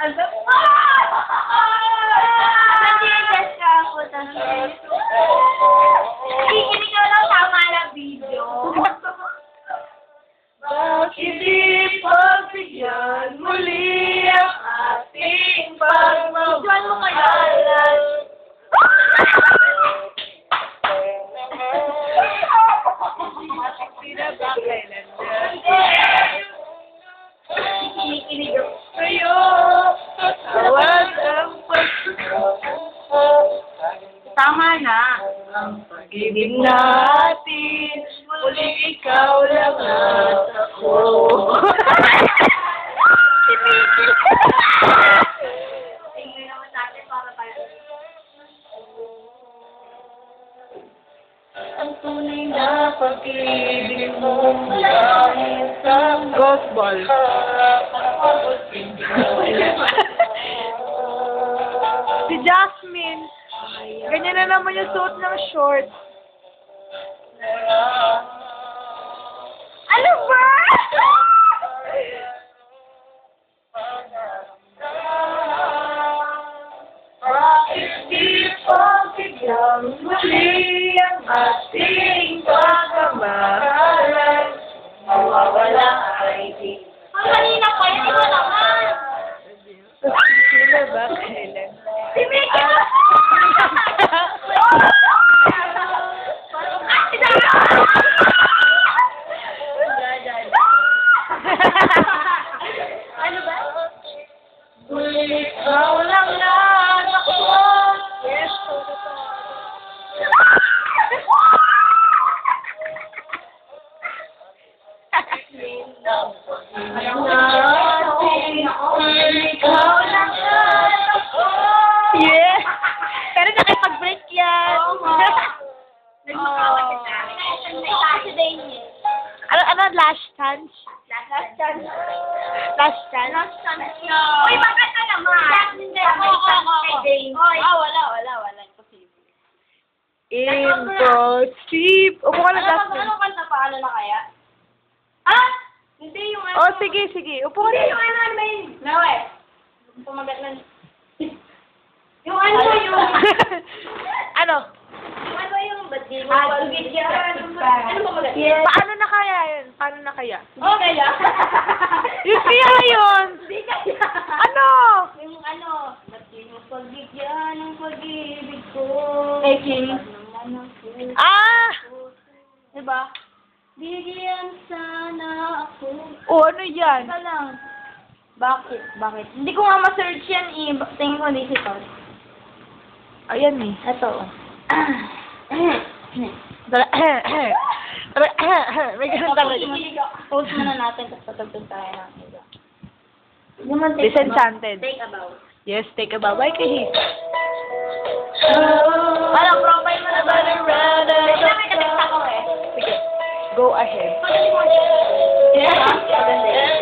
Alam mo! Nag-i-test ka ako, tapos kikinig ka lang tama ng video. Bakit di pagbigyan muli ang ating pagmamahalan? Pinabakailan niya. Kinikinig ako. Sa'yo, tawad ang Tama na. ang pag-ibig natin, muling ikaw lang at ako. Tingnan naman natin para tayo. Ang tunay na pag-ibig mo dahil sa golf ball. Si Jasmine, ganyan na naman yung suot ng short. Ano ba? Bakit di pagbigyan muli ang ating pagmamahalan? Mawawala ay di. Ang kanina pa, hindi ko naman. Sila ba kailan? Si Mickey! Ano ba? Ikaw lang na ako. Yes, ikaw lang na ako. Yes! Pero nakipag-break yan. Ano, last chance? Last chance. Last chance? Last chance yun. Uy, bakit ka naman? Wala. Imposible. Impossible. Upo ka na, Jasmine. Ano kanta pa? Ano na kaya? Ah! Hindi yung ano. Oh, sige. Upo ka Hindi na. yung ano, main. No, eh. Pumagat na. Yung ano yung... Ano? Ano yung ba't di mo pagbigyan? Ano ba magat? Paano na kaya yun? Paano na kaya? Oh, kaya? Yung kaya yun! Hindi kaya. Ano? Yung ano, ba't di mo pagbigyan ng pag-ibig ko? Kay King. Ah! Diba? Bigyan sana ako. O, ano yan? Teka lang. Bakit? Hindi ko nga ma-search yan eh. Tingin ko digital. Ayan eh. Ito. May ganun talaga. Post muna natin tapos patagtag tayo ng iba. Disenchanted. Take a bow. Yes, take a bow. Bye, Kahit. Parang profile mo na ba? May namin ako eh. Sige. Go ahead. Yeah.